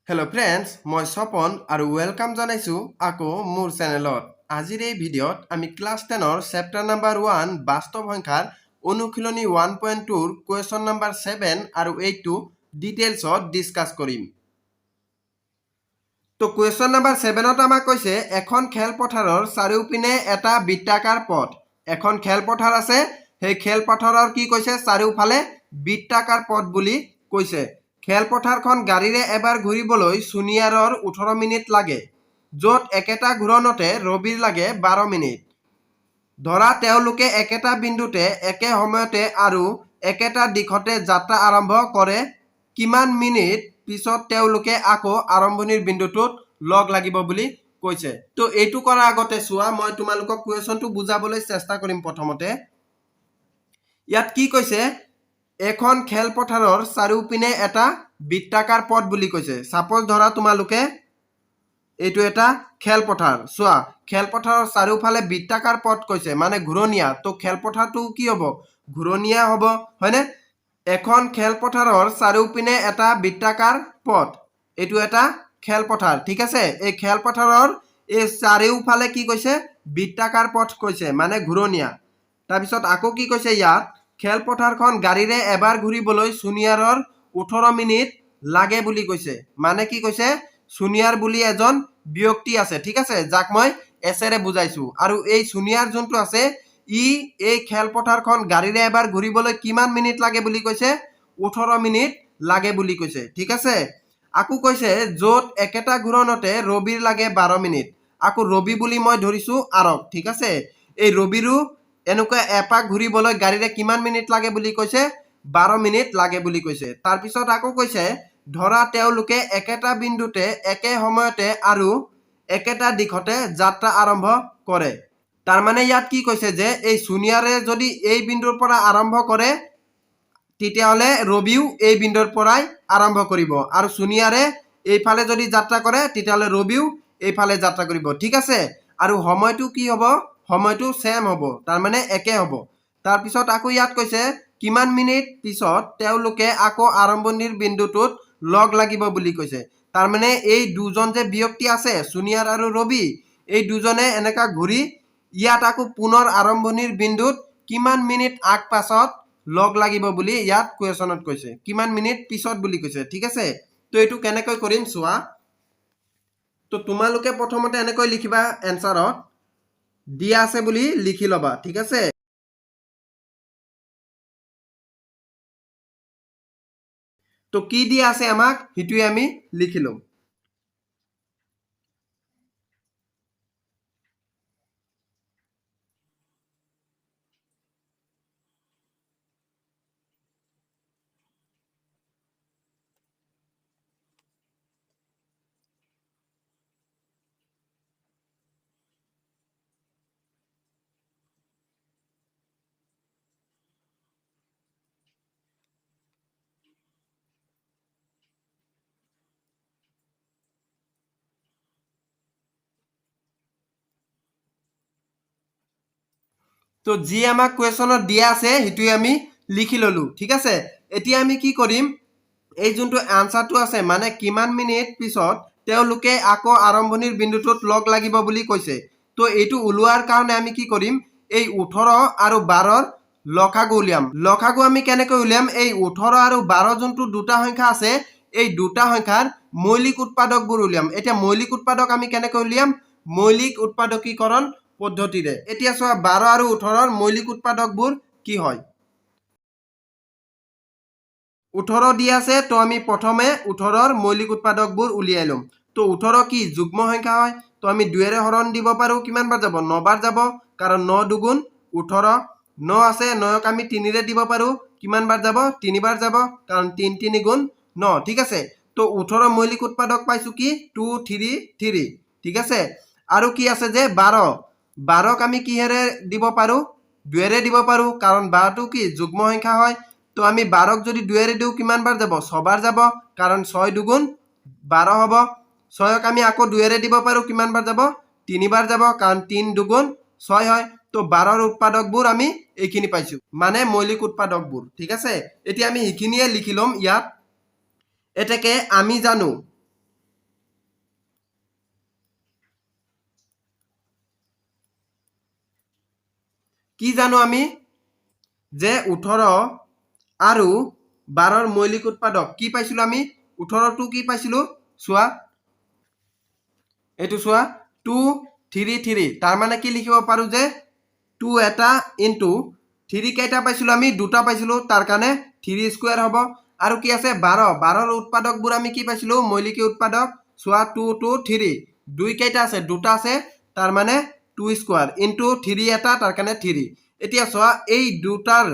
Hello friends मैं सपन और welcome जानाइछु आको मोर चैनेलत आजिर এই ভিডিওত আমি ক্লাস 10 चैप्टर नम्बर 1 বাস্তব সংখ্যাৰ অনুশীলনী 1.2 ৰ কোয়েশ্চন নাম্বাৰ 7 আৰু 8 টো ডিটেইলছত ডিসকাস কৰিম। তো কোয়েশ্চন নাম্বাৰ 7ত আমাক কৈছে এখন খেলপথাৰৰ চাৰিওপিনে এটা বৃত্তাকাৰ পথ। এখন খেলপথাৰ আছে, সেই খেলপথাৰৰ কি কৈছে চাৰিওফালে বৃত্তাকাৰ পথ বুলি কৈছে। খেলপথাৰখন গাড়ীৰে এবাৰ ঘূৰিবলৈ সুনিয়াৰৰ 18 মিনিট লাগে, য'ত একেটা ঘূৰণতে ৰবিৰ লাগে 12 মিনিট। ধৰা তেওঁলোকে একেটা বিন্দুতে একে সময়তে আৰু একেটা দিশতে যাত্ৰা আৰম্ভ কৰে, কিমান মিনিট পিছত তেওঁলোকে আকৌ আৰম্ভণিৰ বিন্দুটোত লগ লাগিব বুলি কৈছে। তো এইটো কৰাৰ আগতে চোৱা মই তোমালোকক কুৱেশ্যনটো বুজাবলৈ চেষ্টা কৰিম। প্ৰথমতে ইয়াত কি কৈছে, এখন খেলপথাৰৰ চাৰিওপিনে এটা বৃত্তাকাৰ পথ বুলি কৈছে। সাপোজ ধৰা তোমালোকে এইটো এটা খেলপথাৰ, চোৱা খেলপথাৰৰ চাৰিওফালে বৃত্তাকাৰ পথ কৈছে মানে ঘূৰণীয়া। তো খেলপথাৰটো কি হ'ব, ঘূৰণীয়া হ'ব, হয়নে? এখন খেলপথাৰৰ চাৰিওপিনে এটা বৃত্তাকাৰ পথ, এইটো এটা খেলপথাৰ, ঠিক আছে। এই খেলপথাৰৰ এই চাৰিওফালে কি কৈছে, বৃত্তাকাৰ পথ কৈছে মানে ঘূৰণীয়া। তাৰপিছত আকৌ কি কৈছে, ইয়াত খেলপথাৰখন গাড়ীৰে এবাৰ ঘূৰিবলৈ সুনিয়াৰৰ 18 মিনিট লাগে বুলি কৈছে। মানে কি কৈছে, সুনিয়াৰ বুলি এজন ব্যক্তি আছে, ঠিক আছে, যাক মই এছেৰে বুজাইছো। আৰু এই সুনিয়াৰ যোনটো আছে এই খেলপথাৰখন গাড়ীৰে এবাৰ ঘূৰিবলৈ কিমান মিনিট লাগে বুলি কৈছে, 18 মিনিট লাগে বুলি কৈছে, ঠিক আছে। আকৌ কৈছে য'ত একেটা ঘূৰণতে ৰবিৰ লাগে 12 মিনিট। আকৌ ৰবি বুলি মই ধৰিছো আৰক, ঠিক আছে। এই ৰবিৰো এনেকুৱা এপাক ঘূৰিবলৈ গাড়ীৰে কিমান মিনিট লাগে বুলি কৈছে, 12 মিনিট লাগে বুলি কৈছে। তাৰপিছত আকৌ কৈছে ধৰা তেওঁলোকে একেটা বিন্দুতে একে সময়তে আৰু একেটা দিশতে যাত্ৰা আৰম্ভ কৰে। তাৰমানে ইয়াত কি কৈছে যে এই সুনিয়াৰে যদি এই বিন্দুৰ পৰা আৰম্ভ কৰে, তেতিয়াহ'লে ৰবিও এই বিন্দুৰ পৰাই আৰম্ভ কৰিব, আৰু সুনিয়াৰে এইফালে যদি যাত্ৰা কৰে তেতিয়াহ'লে ৰবিও এইফালে যাত্ৰা কৰিব, ঠিক আছে। আৰু সময়টো কি হ'ব, সময়টো সেম হ'ব, তাৰমানে একে হ'ব। তাৰপিছত আকৌ ইয়াত কৈছে কিমান মিনিট পিছত তেওঁলোকে আকৌ আৰম্ভণিৰ বিন্দুটোত লগ লাগিব বুলি কৈছে। তাৰমানে এই দুজন যে ব্যক্তি আছে সুনিয়াৰ আৰু ৰবি, এই দুজনে এনেকা ঘূৰি ইয়াত আকৌ পুনৰ আৰম্ভণিৰ বিন্দুত কিমান মিনিট আগ পাছত লগ লাগিব বুলি ইয়াত কুৱেশ্যনত কৈছে, কিমান মিনিট পিছত বুলি কৈছে, ঠিক আছে। তো এইটো কেনেকৈ কৰিম চোৱা। তো তোমালোকে প্ৰথমতে এনেকৈ লিখিবা, এনসাৰত দিয়া আছে বুলি লিখি ল'বা, ঠিক আছে। তো কি দিয়া আছে আমাক সেইটোৱে আমি লিখি লম। তো যি আমাক কুৱেশ্যনত দিয়া আছে সেইটোৱে আমি লিখি ললো, ঠিক আছে। এতিয়া আমি কি কৰিম, এই যোনটো আনসাৰটো আছে মানে কিমান মিনিট পিছত তেওঁলোকে আকৌ আৰম্ভণিৰ বিন্দুটোত লগ লাগিব বুলি কৈছে। তো এইটো ওলোৱাৰ কাৰণে আমি কি কৰিম, এই 18 আৰু 12ৰ লসাগু উলিয়াম। লসাগু আমি কেনেকৈ উলিয়াম, এই 18 আৰু 12 যোনটো দুটা সংখ্যা আছে এই দুটা সংখ্যাৰ মৌলিক উৎপাদকবোৰ উলিয়াম। এতিয়া মৌলিক উৎপাদক আমি কেনেকৈ উলিয়াম, মৌলিক উৎপাদকীকৰণ পদ্ধতিৰে। এতিয়া চোৱা 12 আৰু 18ৰ মৌলিক উৎপাদকবোৰ কি হয়। 18 দি আছে, তো আমি প্ৰথমে 18ৰ মৌলিক উৎপাদকবোৰ উলিয়াই লম। তো 18 কি যুগ্ম সংখ্যা হয়, তো আমি 2ৰে হৰণ দিব পাৰো, কিমান বাৰ যাব, 9 বাৰ যাব, কাৰণ 9 দুগুণ 18। 9 আছে, 9ক আমি 3ৰে দিব পাৰো, কিমান বাৰ যাব, 3 বাৰ যাব, কাৰণ 3 3 গুণ 9, ঠিক আছে। তো 18 মৌলিক উৎপাদক পাইছো কি 2 3 3, ঠিক আছে। আৰু কি আছে যে 12ক আমি কিহেৰে দিব পাৰো, 2ৰে দিব পাৰো, কাৰণ 12টো কি যুগ্ম সংখ্যা হয়। তো আমি 12ক যদি 2ৰে দিওঁ কিমান বাৰ যাব, 6 বাৰ যাব, কাৰণ 6 দুগুণ 12 হ'ব। 6ক আমি আকৌ 2ৰে দিব পাৰো, কিমান বাৰ যাব, 3 বাৰ যাব, কাৰণ 3 দুগুণ 6 হয়। তো 12ৰ উৎপাদকবোৰ আমি এইখিনি পাইছো, মানে মৌলিক উৎপাদকবোৰ, ঠিক আছে। এতিয়া আমি সেইখিনিয়ে লিখি ল'ম ইয়াত। এতেকে আমি জানো কি জানো আমি যে 18 আৰু 12ৰ মৌলিক উৎপাদক কি পাইছিলো আমি 18টো কি পাইছিলো চোৱা এইটো চোৱা 2 3 3 তাৰ মানে কি লিখিব পাৰো যে 2 এটা ইনটু 3 কেইটা পাইছিলো আমি দুটা পাইছিলো তাৰ কাৰণে 3 স্কয়াৰ হ'ব আৰু কি আছে 12ৰ উৎপাদকবোৰ আমি কি পাইছিলো মৌলিক উৎপাদক চোৱা 2 2 3 দুই কেইটা আছে দুটা আছে তাৰ মানে 2 স্কয়াৰ ইনটু 3 এটা তাৰ কাৰণে 3 এতিয়া চোৱা এই দুটাৰ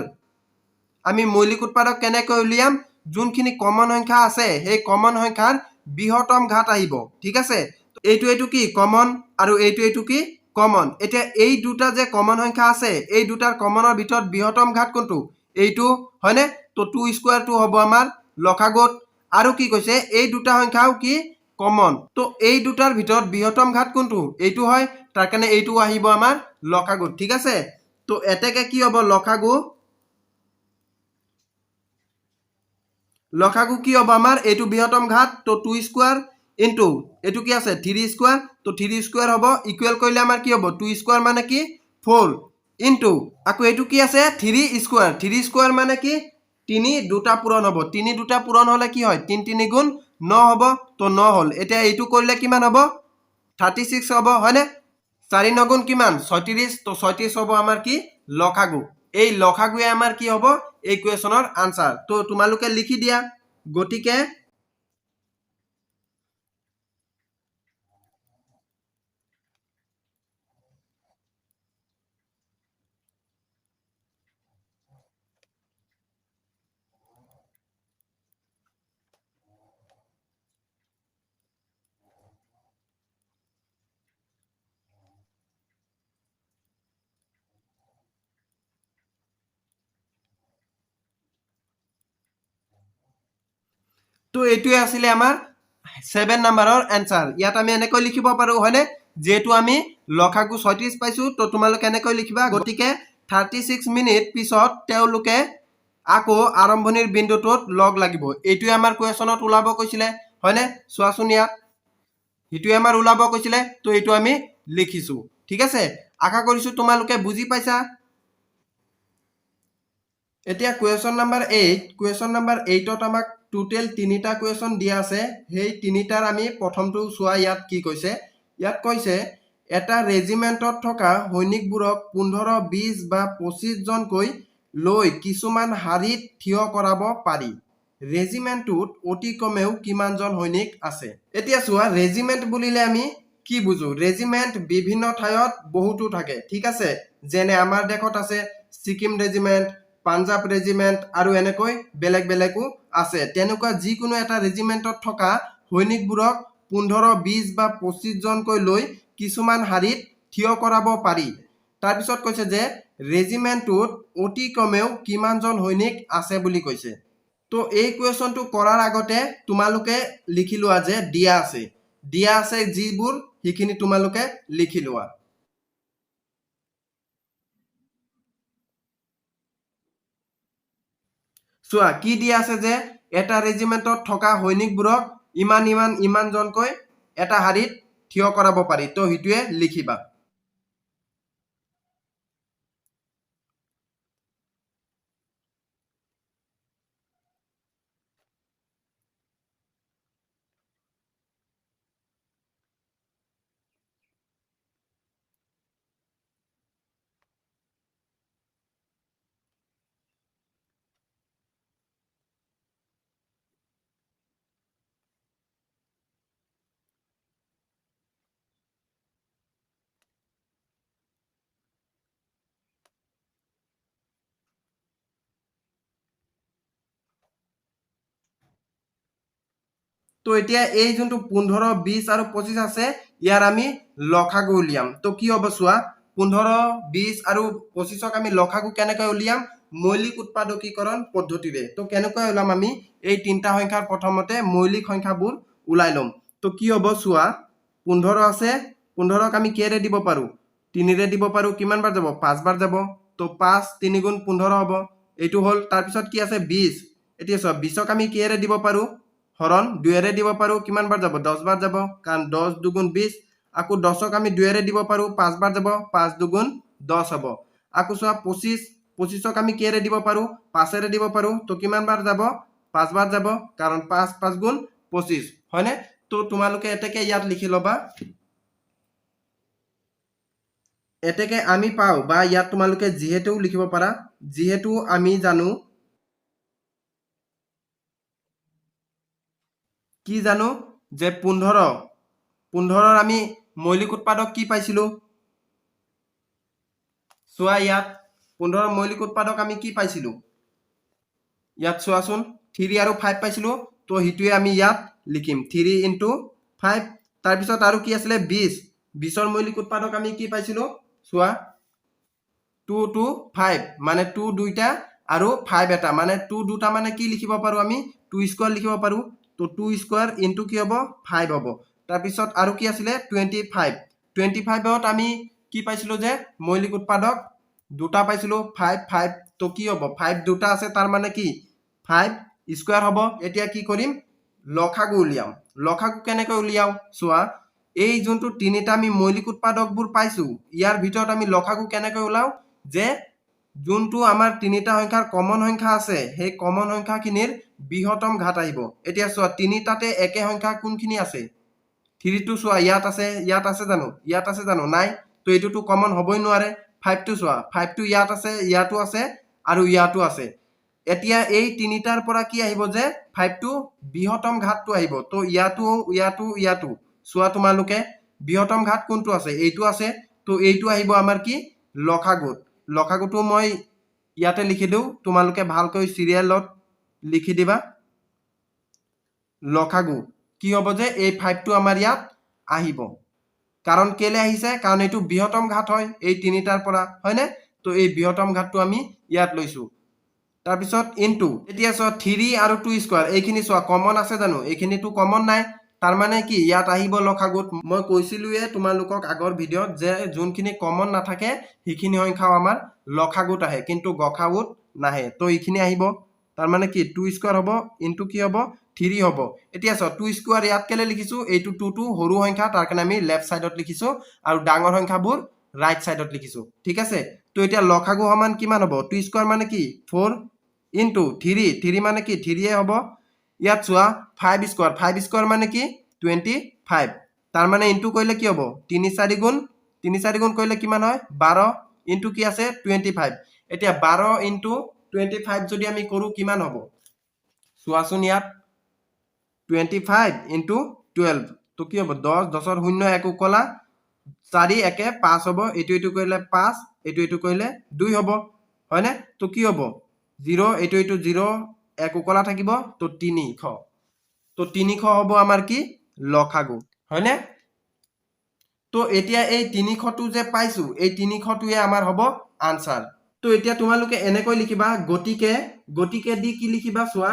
আমি মৌলিক উৎপাদক কেনেকৈ উলিয়াম যোনখিনি কমন সংখ্যা আছে সেই কমন সংখ্যাৰ বৃহত্তম ঘাত আহিব ঠিক আছে এইটো কি কমন আৰু এইটো কি কমন এতিয়া এই দুটা যে কমন সংখ্যা আছে এই দুটাৰ কমনৰ ভিতৰত বৃহত্তম ঘাত কোনটো এইটো হয়নে তো 2 স্কয়াৰটো হ'ব আমাৰ লসাগুত আৰু কি কৈছে এই দুটা সংখ্যাও কি কমন তো এই দুটাৰ ভিতৰত বৃহত্তম ঘাত কোনটো এইটো হয় তাৰ কাৰণে এইটো আহিব আমাৰ লসাগুত ঠিক আছে তো এতেকে কি হ'ব লসাগু কি হ'ব আমাৰ এইটো বৃহত্তম ঘাত তো 2 স্কয়াৰ ইনটু এটো কি আছে 3 স্কয়াৰ তো 3 স্কয়াৰ হ'ব ইকুৱেল কৰিলে আমাৰ কি হ'ব 2 স্কয়াৰ মানে কি 4 ইনটু আকৌ এটো কি আছে 3 স্কয়াৰ মানে কি 3 দুটা পূৰণ হ'ব 3 দুটা পূৰণ হলে কি হয় 3 3 গুণ 9 হ'ব তো 9 হল এতিয়া এইটো কৰিলে কিমান হ'ব 36 হ'ব হয়নে 4 9 গুণ কিমান 36 তো 36 হ'ব আমাৰ কি লসাগু এই লসাগুৱে আমাৰ কি হ'ব এই কোৱেশ্যনৰ আনসাৰ তো তোমালোকে লিখি দিয়া গতিকে তো এইটোৱে আছিলে আমাৰ 7 নম্বৰৰ এনসাৰ ইয়াত আমি এনেকৈ লিখিব পাৰো হয়নে যেহেতু আমি লসাগু 36 পাইছো তো তোমালোকে এনেকৈ লিখিবা গতিকে 36 মিনিট পিছত তেওঁলোকে আকৌ আৰম্ভণিৰ বিন্দুটোত লগ লাগিব এইটোৱে আমাৰ কোৱেশ্যনত ওলাব কৈছিলে হয়নে চোৱাচোন ইয়াত এইটোৱে আমাৰ ওলাব কৈছিলে তো এইটো আমি লিখিছো ঠিক আছে আশা কৰিছো তোমালোকে বুজি পাইছা এতিয়া কুৱেশ্যন নাম্বাৰ 8 কুৱেশ্যন নাম্বাৰ 8ত আমাক টোটেল তিনিটা কুৱেশ্যন দিয়া আছে সেই তিনিটাৰ আমি প্ৰথমটো চোৱা ইয়াত কি কৈছে ইয়াত কৈছে এটা ৰেজিমেণ্টত থকা সৈনিকবোৰক 15 20 বা 25 জনকৈ লৈ কিছুমান শাৰীত থিয় কৰাব পাৰি ৰেজিমেণ্টটোত অতি কমেও কিমানজন সৈনিক আছে এতিয়া চোৱা ৰেজিমেণ্ট বুলিলে আমি কি বুজো ৰেজিমেণ্ট বিভিন্ন ঠাইত বহুতো থাকে ঠিক আছে যেনে আমাৰ দেশত আছে ছিকিম ৰেজিমেণ্ট পাঞ্জাব ৰেজিমেণ্ট আৰু এনেকৈ বেলেগ বেলেগো আছে তেনেকুৱা যিকোনো এটা ৰেজিমেণ্টত থকা সৈনিকবোৰক 15 20 বা 25 জনকৈ লৈ কিছুমান শাৰীত থিয় কৰাব পাৰি তাৰপিছত কৈছে যে ৰেজিমেণ্টটোত অতি কমেও কিমানজন সৈনিক আছে বুলি কৈছে তো এই কুৱেশ্যনটো কৰাৰ আগতে তোমালোকে লিখি লোৱা যে দিয়া আছে যিবোৰ সেইখিনি তোমালোকে লিখি লোৱা চোৱা কি দিয়া আছে যে এটা ৰেজিমেণ্টত থকা সৈনিকবোৰক ইমান জনকৈ এটা শাৰীত থিয় কৰাব পাৰি তো সেইটোৱে লিখিবা তো এতিয়া এই যোনটো 15 20 আৰু 25 আছে ইয়াৰ আমি লসাগু উলিয়াম তো কি হ'ব চোৱা 15 20 আৰু 25ক আমি লসাগু কেনেকৈ উলিয়াম মৌলিক উৎপাদকীকৰণ পদ্ধতিৰে তো কেনেকৈ উলাম আমি এই তিনটা সংখ্যাৰ প্ৰথমতে মৌলিক সংখ্যাবোৰ উলাই লম তো কি হ'ব চোৱা 15 আছে 15ক আমি কেৰে দিব পাৰো 3 ৰে দিব পাৰো কিমান বাৰ যাব 5 বাৰ যাব তো 5 3 গুণ 15 হ'ব এইটো হল তাৰ পিছত কি আছে 20 এতিয়া চোৱা 20ক আমি কেৰে দিব পাৰো হৰণ 2ৰে দিব পাৰো কিমান বাৰ যাব 10 বাৰ যাব কাৰণ 10 2 গুণ 20 আকৌ 10ক আমি 2ৰে দিব পাৰো 5 বাৰ যাব 5 2 গুণ 10 হ'ব আকৌ চোৱা 25 25ক আমি কেৰে দিব পাৰো 5ৰে দিব পাৰো তো কিমান বাৰ যাব 5 বাৰ যাব কাৰণ 5 5 গুণ 25 হয়নে তো তোমালোকে এতেকে ইয়াত লিখি লবা এতেকে আমি পাও বা ইয়াত তোমালোকে যিহেতু লিখিব পাৰা যিহেতু আমি জানো কি জানো যে 15 আমি মৌলিক উৎপাদক কি পাইছিলো চোৱা ইয়াত 15 মৌলিক উৎপাদক আমি কি পাইছিলো ইয়াত চোৱাচোন 3 আৰু 5 পাইছিলো তো হিটুৱে আমি ইয়াত লিখিম 3 * 5 তাৰ পিছত আৰু কি আছিলে 20 20ৰ মৌলিক উৎপাদক আমি কি পাইছিলো চোৱা 2 2 5 মানে 2 দুইটা আৰু 5 এটা মানে 2 দুটা মানে কি লিখিব পাৰো আমি 2 স্কয়াৰ লিখিব পাৰো তো 2 স্কয়াৰ ইনটু কি হ'ব 5 হ'ব তাৰ পিছত আৰু কি আছিলে 25 25ত আমি কি পাইছিলো যে মৌলিক উৎপাদক দুটা পাইছিলো 5 5 তো কি হ'ব 5 দুটা আছে তাৰ মানে কি 5 স্কয়াৰ হ'ব এতিয়া কি কৰিম লসাগু উলিয়াম লসাগু কেনেকৈ উলিয়াও চোৱা এই যোনটো তিনিটা আমি মৌলিক উৎপাদকবোৰ পাইছো ইয়াৰ ভিতৰত আমি লসাগু কেনেকৈ উলাও যে যোনটো আমাৰ তিনিটা সংখ্যাৰ কমন সংখ্যা আছে সেই কমন সংখ্যাখিনিৰ বৃহত্তম ঘাত আহিব এতিয়া চোৱা তিনিটাতে একে সংখ্যা কোনখিনি আছে 3 টো চোৱা ইয়াত আছে জানো নাই তো এইটোতো কমন হ'বই নোৱাৰে 5 টো চোৱা 5 টো ইয়াত আছে ইয়াতো আছে আৰু ইয়াতো আছে এতিয়া এই তিনিটাৰ পৰা কি আহিব যে 5 টো বৃহত্তম ঘাতটো আহিব তো ইয়াতো চোৱা তোমালোকে বৃহত্তম ঘাত কোনটো আছে এইটো আছে তো এইটো আহিব আমাৰ কি লসাগুটো মই ইয়াতে লিখি দিও তোমালোকে ভালকৈ সিৰিয়েলত লিখি দিবা লসাগু কি হ'ব যে এই 5 টো আমাৰ ইয়াত আহিব কাৰণ কেলে আহিছে কাৰণ এইটো বৃহত্তম ঘাত হয় এই তিনিটাৰ পৰা হয়নে তো এই বৃহত্তম ঘাতটো আমি ইয়াত লৈছো তাৰ পিছত ইনটু এতিয়া চোৱা 3 আৰু 2 স্কয়াৰ এইখিনি চোৱা কমন আছে জানো এইখিনিটো কমন নাই তাৰ মানে কি ইয়াত আহিব লসাগুত মই কৈছিলুয়ে তোমালোকক আগৰ ভিডিঅত যে যোনখিনি কমন নাথাকে সেইখিনি সংখ্যাও আমাৰ লসাগুত আহে কিন্তু গসাগুত নাহে তো এইখিনি আহিব তাৰ মানে কি 2 স্কয়াৰ হ'ব ইনটু কি হ'ব 3 হ'ব এতিয়া চোৱা 2 স্কয়াৰ ইয়াত কেলে লিখিছো এইটো 2 টো সৰু সংখ্যা তাৰ কাৰণে আমি লেফট সাইডত লিখিছো আৰু ডাঙৰ সংখ্যাবোৰ ৰাইট সাইডত লিখিছো ঠিক আছে তো এতিয়া লসাগু সমান কিমান হ'ব 2 স্কয়াৰ মানে কি 4 ইনটু 3 মানে কি 3 এ হ'ব ইয়াত চোৱা 5 স্কয়াৰ মানে কি 25 তাৰ মানে ইনটু কৰিলে কি হ'ব 3 4 গুণ কৰিলে কিমান হয় 12 ইনটু কি আছে 25 এতিয়া 12 ইনটু 25 যদি আমি কৰো কিমান হ'ব চোৱাচোন ইয়াত 25 ইনটু 12 তো কি হ'ব 10 10ৰ 0 1 কলা 4 1 5 হ'ব এইটো কৰিলে 5 এইটো কৰিলে 2 হ'ব হয়নে তো কি হ'ব 0 এইটো 0 1 কলা থাকিব তো 300 তো 300 হ'ব আমাৰ কি লসাগু হয়নে তো এতিয়া এই 300 টো যে পাইছো এই 300 টোৱে আমাৰ হ'ব আনসাৰ তো এতিয়া তোমালোকে এনেকৈ লিখিবা গতিকে দি কি লিখিবা চোৱা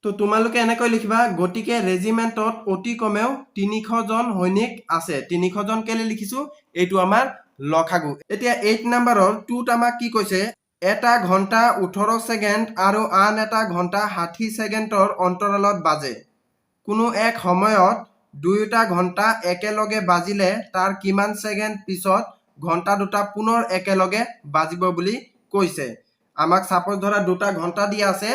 তো তোমালোকে এনেকৈ লিখিবা গতিকে ৰেজিমেন্টত অতি কমেও 300 জন সৈনিক আছে 300 জন কেলে লিখিছো এইটো আমাৰ লসাগু এতিয়া 8 নম্বৰৰ 2ত আমাক কি কৈছে এটা ঘন্টা 18 সেকেন্ড আৰু আন এটা ঘন্টা 60 সেকেন্ডৰ অন্তৰালত বাজে কোনো এক সময়ত দুয়োটা ঘন্টা একেলগে বাজিলে তাৰ কিমান সেকেন্ড পিছত ঘন্টা দুটা পুনৰ একেলগে বাজিব বুলি কৈছে আমাক সাপোজ ধৰা দুটা ঘন্টা দিয়া আছে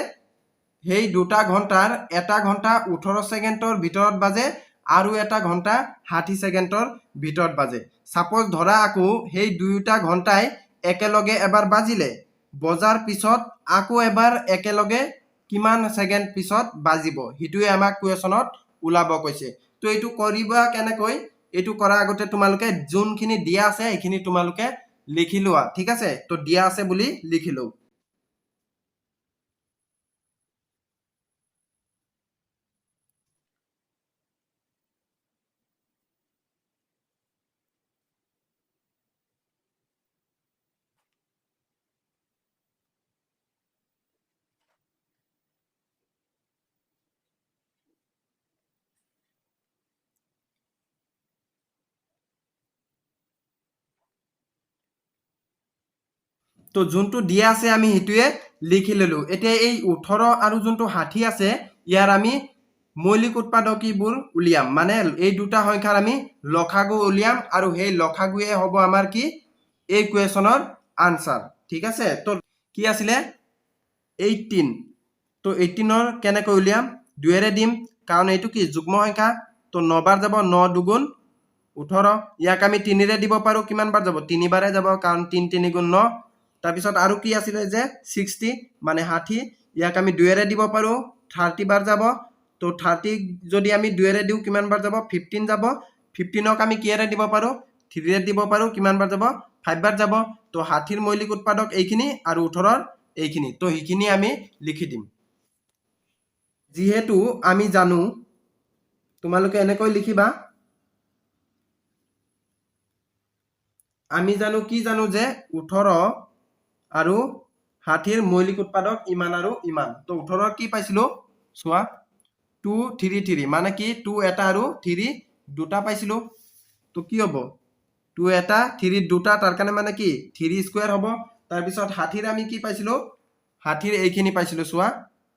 সেই দুটা ঘন্টাৰ এটা ঘন্টা 18 সেকেন্ডৰ ভিতৰত বাজে আৰু এটা ঘন্টা 60 সেকেন্ডৰ ভিতৰত বাজে সাপোজ ধৰা আকৌ সেই দুয়োটা ঘন্টাই একেলগে এবাৰ বাজিলে বজাৰ পিছত আকৌ এবাৰ একেলগে কিমান সেকেন্ড পিছত বাজিব হিটুৱে আমাক কুৱেশ্যনত উলাব কৈছে তো এইটো কৰিবা কেনেকৈ এইটো কৰা আগতে তোমালোকে যোনখিনি দিয়া আছে এইখিনি তোমালোকে লিখি লোৱা ঠিক আছে তো দিয়া আছে বুলি লিখিলো তো যোনটো দিয়া আছে আমি সেইটোৱে লিখি ললো এতিয়া এই 18 আৰু যোনটো 60 আছে ইয়াৰ আমি মৌলিক উৎপাদকীবোৰ উলিয়াম মানে এই দুটা সংখ্যাৰ আমি লসাগু উলিয়াম আৰু সেই লসাগুৱে হ'ব আমাৰ কি এই কুৱেশ্যনৰ আনসাৰ ঠিক আছে তো কি আছিলে 18 তো 18 কেনেকৈ উলিয়াম 2 ৰে দিম কাৰণ এইটো কি যুগ্ম সংখ্যা তো 9 বাৰ যাব 9 দুগুণ 18 ইয়াক আমি 3 ৰে দিব পাৰো কিমান বাৰ যাব 3 বাৰে যাব কাৰণ 3 3 গুণ 9 তাৰপিছত আৰু কি আছিলে যে 60 মানে 60 ইয়াক আমি 2 ৰে দিব পাৰো 30 বাৰ যাব তো 30 যদি আমি 2 ৰে দিও কিমান বাৰ যাব 15 যাব 15ক আমি কিৰে দিব পাৰো 3 ৰে দিব পাৰো কিমান বাৰ যাব 5 বাৰ যাব তো 60ৰ মৌলিক উৎপাদক এইখিনি আৰু 18ৰ এইখিনি তো এইখিনি আমি লিখি দিম যেহেতু আমি জানো তোমালোকে এনেকৈ লিখিবা আমি জানো কি জানো যে 18 আৰু 60ৰ মৌলিক উৎপাদক ইমান আৰু ইমান তো 18ৰ কি পাইছিলো চোৱা 2 3 3 মানে কি 2 এটা আৰু 3 দুটা পাইছিলো তো কি হ'ব 2 এটা 3 দুটা তাৰ কাৰণে মানে কি 3 স্কয়াৰ হ'ব তাৰ পিছত 60ৰ আমি কি পাইছিলো 60ৰ এইখিনি পাইছিলো চোৱা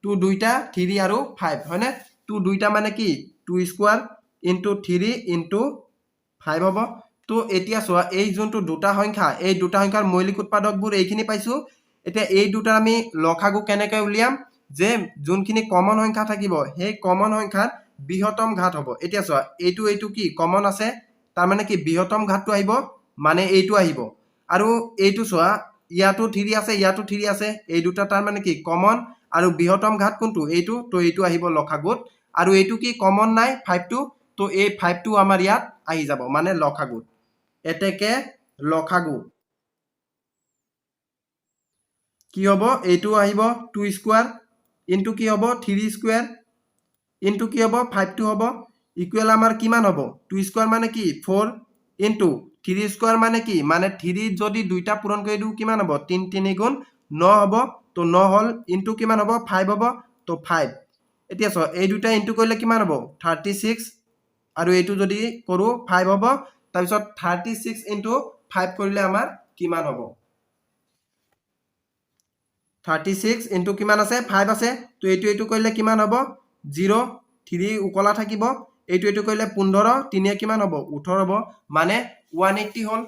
2 দুইটা 3 আৰু 5 হয়নে 2 দুইটা মানে কি 2 স্কয়াৰ ইনটু 3 ইনটু 5 হ'ব তো এতিয়া চোৱা এই যোনটো দুটা সংখ্যা এই দুটা সংখ্যাৰ মৌলিক উৎপাদকবোৰ এইখিনি পাইছো এতিয়া এই দুটাৰ আমি লসাগু কেনেকৈ উলিয়াম যে যোনখিনি কমন সংখ্যা থাকিব সেই কমন সংখ্যাৰ বৃহত্তম ঘাত হ'ব এতিয়া চোৱা এইটো এইটো কি কমন আছে তাৰ মানে কি বৃহত্তম ঘাতটো আহিব মানে এইটো আহিব আৰু এইটো চোৱা ইয়াতো 3 আছে ইয়াতো 3 আছে এই দুটা তাৰ মানে কি কমন আৰু বৃহত্তম ঘাত কোনটো এইটো তো এইটো আহিব লসাগুত আৰু এইটো কি কমন নাই 5 টো তো এই 5 টো আমাৰ ইয়াত আহি যাব মানে লসাগুত এতেকে লসাগু কি হ'ব এইটো আহিব 2 স্কয়াৰ ইনটু কি হ'ব 3 স্কয়াৰ ইনটু কি হ'ব 5 টো হ'ব ইকুৱেল আমাৰ কিমান হ'ব 2 স্কয়াৰ মানে কি 4 ইনটু 3 স্কয়াৰ মানে কি মানে 3 যদি দুইটা পূৰণ কৰি দিও কিমান হ'ব 3 3 গুণ 9 হ'ব তো 9 হল ইনটু কিমান হ'ব 5 হ'ব তো 5 এতিয়া চোৱা এই দুটা ইনটু কৰিলে কিমান হ'ব 36 আৰু এইটো যদি কৰো 5 হ'ব তাৰ পিছত 36 ইনটু 5 কৰিলে আমাৰ কিমান হ'ব 36 ইনটু কিমান আছে 5 আছে তো এইটো কৰিলে কিমান হ'ব 0 3 উকলা থাকিব এইটো কৰিলে 15 3 কিমান হ'ব 18 হ'ব মানে 180 হল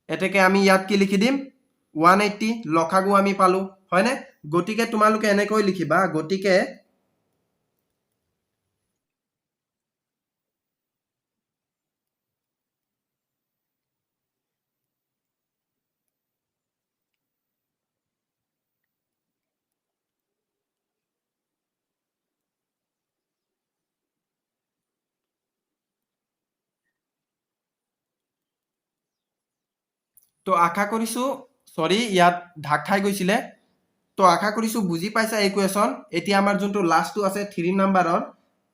এতেকে আমি ইয়াত কি লিখি দিম 180 লসাগু আমি পালো হয়নে গতিকে তোমালোকে এনেকৈ লিখিবা গতিকে তো আশা কৰিছো সৰি ইয়াত ঢাক খাই গৈছিলে তো আশা কৰিছো বুজি পাইছা এই কুৱেশ্যন এতিয়া আমাৰ যোনটো লাষ্টটো আছে 3 নম্বৰৰ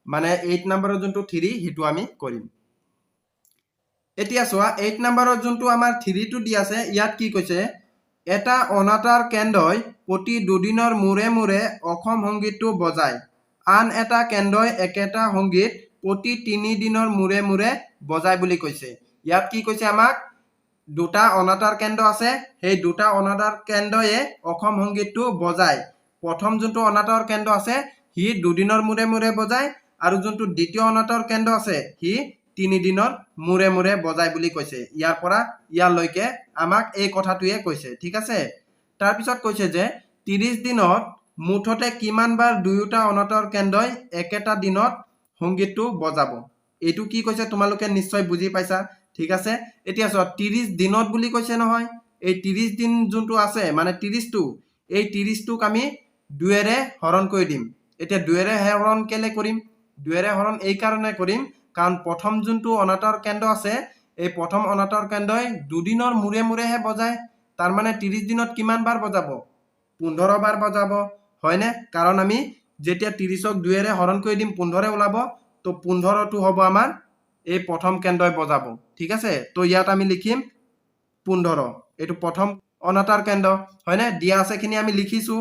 মানে 8 নম্বৰৰ যোনটো 3 হিটো আমি কৰিম এতিয়া চোৱা 8 নম্বৰৰ যোনটো আমাৰ 3 টো দি আছে ইয়াত কি কৈছে এটা অনাতাঁৰ কেন্দ্ৰই প্ৰতি দুদিনৰ মূৰে মূৰে অসম সংগীতটো বজায় আন এটা কেন্দ্ৰই একেটা সংগীত প্ৰতি 3 দিনৰ মূৰে মূৰে বজায় বুলি কৈছে ইয়াত কি কৈছে আমাক দুটা অনাতাঁৰ কেন্দ্ৰ আছে সেই দুটা অনাতাঁৰ কেন্দ্ৰয়ে অসম সংগীতটো বজায় প্ৰথম যোনটো অনাতাঁৰ কেন্দ্ৰ আছে হি দুদিনৰ মূৰে মূৰে বজায় আৰু যোনটো দ্বিতীয় অনাতাঁৰ কেন্দ্ৰ আছে হি 3 দিনৰ মূৰে মূৰে বজায় বুলি কৈছে ইয়াৰ পৰা ইয়ালৈকে আমাক এই কথাটোৱে কৈছে ঠিক আছে তাৰ পিছত কৈছে যে 30 দিনত মুঠতে কিমান বাৰ দুয়োটা অনাতাঁৰ কেন্দ্ৰই একেটা দিনত সংগীতটো বজাব এইটো কি কৈছে তোমালোকে নিশ্চয় বুজি পাইছা ঠিক আছে এতিয়া চোৱা 30 দিনত বুলি কৈছে নহয় এই 30 দিন যোনটো আছে মানে 30 টো এই 30 টোক আমি 2 ৰে হৰণ কৰি দিম এতিয়া 2 ৰে হৰণ কেলে কৰিম 2 ৰে হৰণ এই কাৰণে কৰিম কাৰণ প্ৰথম যোনটো অনাতাঁৰ কেন্দ্ৰ আছে এই প্ৰথম অনাতাঁৰ কেন্দ্ৰই দুদিনৰ মূৰে মূৰেহে বজায় তাৰ মানে 30 দিনত কিমান বাৰ বজাব 15 বাৰ বজাব হয়নে কাৰণ আমি যেতিয়া 30ক 2 ৰে হৰণ কৰি দিম 15 ওলাব তো 15 টো হ'ব আমাৰ এই প্ৰথম কেন্দ্ৰই বজাব ঠিক আছে তো ইয়াত আমি লিখিম 15 এইটো প্ৰথম অনাতাঁৰ কেন্দ্ৰ হয়নে দিয়া আছে খিনি আমি লিখিছো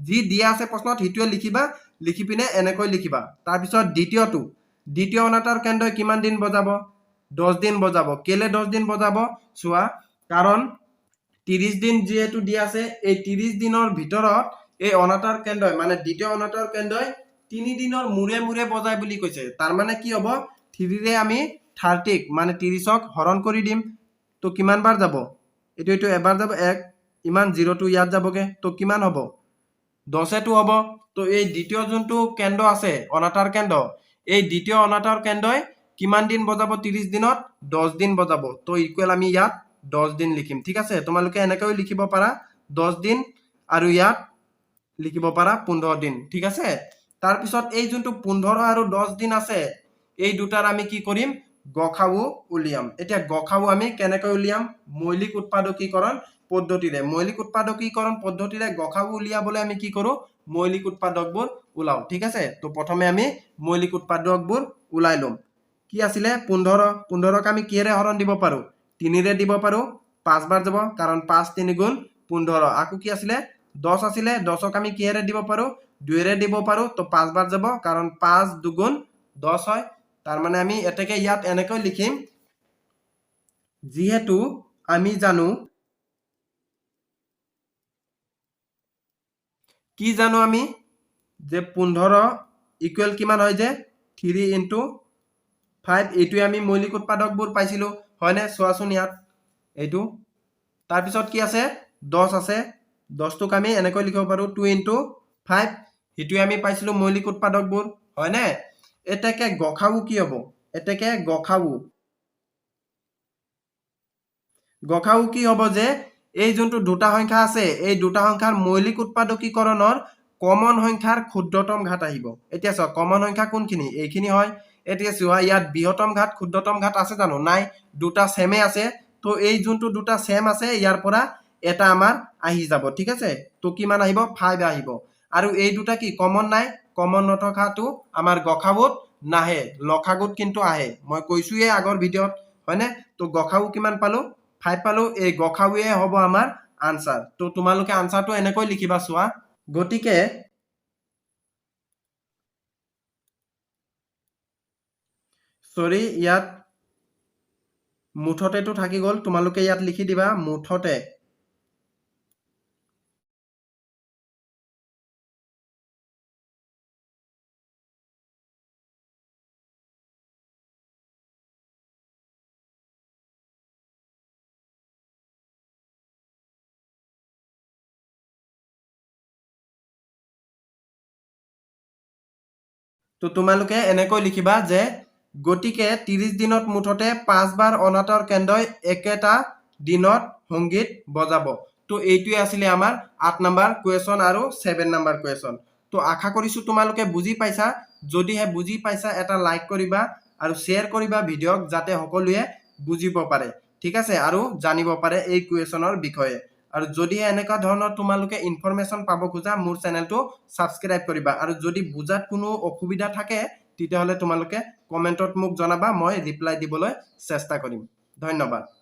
যি দিয়া আছে প্ৰশ্নত হিটোৱে লিখিবা লিখি পিনে এনেকৈ লিখিবা তাৰ পিছত দ্বিতীয় অনাতাঁৰ কেন্দ্ৰই কিমান দিন বজাব 10 দিন বজাব কেলে 10 দিন বজাব চোৱা কাৰণ 30 দিন যেহেতু দিয়া আছে এই 30 দিনৰ ভিতৰত এই অনাতাঁৰ কেন্দ্ৰই মানে দ্বিতীয় অনাতাঁৰ কেন্দ্ৰই 3 দিনৰ মূৰে মূৰে বজায় বুলি কৈছে তাৰ মানে কি হ'ব 3 ৰে আমি 30 মানে 30ক হৰণ কৰি দিম তো কিমান বাৰ যাব এইটো এবাৰ যাব 1 ইমান 0 টো ইয়াত যাবগে তো কিমান হ'ব 10 টো হ'ব তো এই দ্বিতীয় যোনটো কেন্দ্ৰ আছে অনাতাঁৰ কেন্দ্ৰ এই দ্বিতীয় অনাতাঁৰ কেন্দ্ৰই কিমান দিন বজাব 30 দিনত 10 দিন বজাব তো ইকুৱেল আমি ইয়াত 10 দিন লিখিম ঠিক আছে তোমালোকে এনেকৈ লিখিব পাৰা 10 দিন আৰু ইয়াত লিখিব পাৰা 15 দিন ঠিক আছে তাৰ পিছত এই যোনটো 15 আৰু 10 দিন আছে এই দুটাৰ আমি কি কৰিম গখাও উলিয়াম এতিয়া গখাও আমি কেনেকৈ উলিয়াম মৌলিক উৎপাদকীকৰণ পদ্ধতিৰে মৌলিক উৎপাদকীকৰণ পদ্ধতিৰে গখাও উলিয়াবলৈ আমি কি কৰো মৌলিক উৎপাদকবোৰ উলাও ঠিক আছে তো প্ৰথমে আমি মৌলিক উৎপাদকবোৰ উলাই লম কি আছিলে 15ক আমি কিৰে হৰণ দিব পাৰো 3 ৰে দিব পাৰো 5 বাৰ যাব কাৰণ 5 3 গুণ 15 আকু কি আছিলে 10 আছিলে 10ক আমি কিৰে দিব পাৰো 2 ৰে দিব পাৰো তো 5 বাৰ যাব কাৰণ 5 2 10 হয় তাৰ মানে আমি এটাকে ইয়াত এনেকৈ লিখিম যেহেতু আমি জানো কি জানো আমি যে 15 ইকুৱেল কিমান হয় যে 3 * 5 এইটোৱে আমি মৌলিক উৎপাদকবোৰ পাইছিলো হয়নে চোৱাচোন ইয়াত এইটো তাৰ পিছত কি আছে 10 আছে 10টোক আমি এনেকৈ লিখিব পাৰো 2 * 5 এইটোৱে আমি পাইছিলো মৌলিক উৎপাদকবোৰ হয়নে এটাকে গখাও কি হ'ব এটাকে গখাও কি হ'ব যে এই যোনটো দুটা সংখ্যা আছে এই দুটা সংখ্যাৰ মৌলিক উৎপাদকীকৰণৰ কমন সংখ্যাৰ ক্ষুদ্ৰতম ঘাত আহিব এতিয়া চোৱা কমন সংখ্যা কোনখিনি এইখিনি হয় এতিয়া চোৱা ইয়াত বৃহত্তম ঘাত ক্ষুদ্ৰতম ঘাত আছে জানো নাই দুটা সেমে আছে তো এই যোনটো দুটা সেম আছে ইয়াৰ পৰা এটা আমাৰ আহি যাব ঠিক আছে তো কিমান আহিব 5 আহিব আৰু এই দুটা কি কমন নাই কমন নথকাটো আমাৰ গখাওত নাহে লখাগুত কিন্তু আহে মই কৈছোয়ে আগৰ ভিডিঅত হয়নে তো গখাও কিমান পালো 5 পালো এই গখাওয়ে হ'ব আমাৰ আনসাৰ তো তোমালোকে আনসাৰটো এনেকৈ লিখিবা চোৱা গতিকে সৰি ইয়াত মুঠতেটো থাকি গল তোমালোকে ইয়াত লিখি দিবা মুঠতে তো তোমালোকে এনেকৈ লিখিবা যে গতিকে 30 দিনত মুঠতে 5 বাৰ অনাতাঁৰ কেন্দ্ৰই একেটা দিনত সংগীত বজাব তো এইটোৱে আছিল আমাৰ 8 নম্বৰ কুৱেশ্যন আৰু 7 নম্বৰ কুৱেশ্যন তো আশা কৰিছো তোমালোকে বুজি পাইছা যদিহে বুজি পাইছা এটা লাইক কৰিবা আৰু শ্বেয়াৰ কৰিবা ভিডিঅ'ক যাতে সকলোৱে বুজিব পাৰে ঠিক আছে আৰু জানিব পাৰে এই কুৱেশ্যনৰ বিষয়ে আৰু যদিহে এনেকুৱা ধৰণৰ তোমালোকে ইনফৰমেশ্যন পাব খোজা মোৰ চেনেলটো সাবস্ক্ৰাইব কৰিবা আৰু যদি বুজাত কোনো অসুবিধা থাকে তেতিয়াহলে তোমালোকে কমেন্টত মোক জনাবা মই ৰিপ্লাই দিবলৈ চেষ্টা কৰিম ধন্যবাদ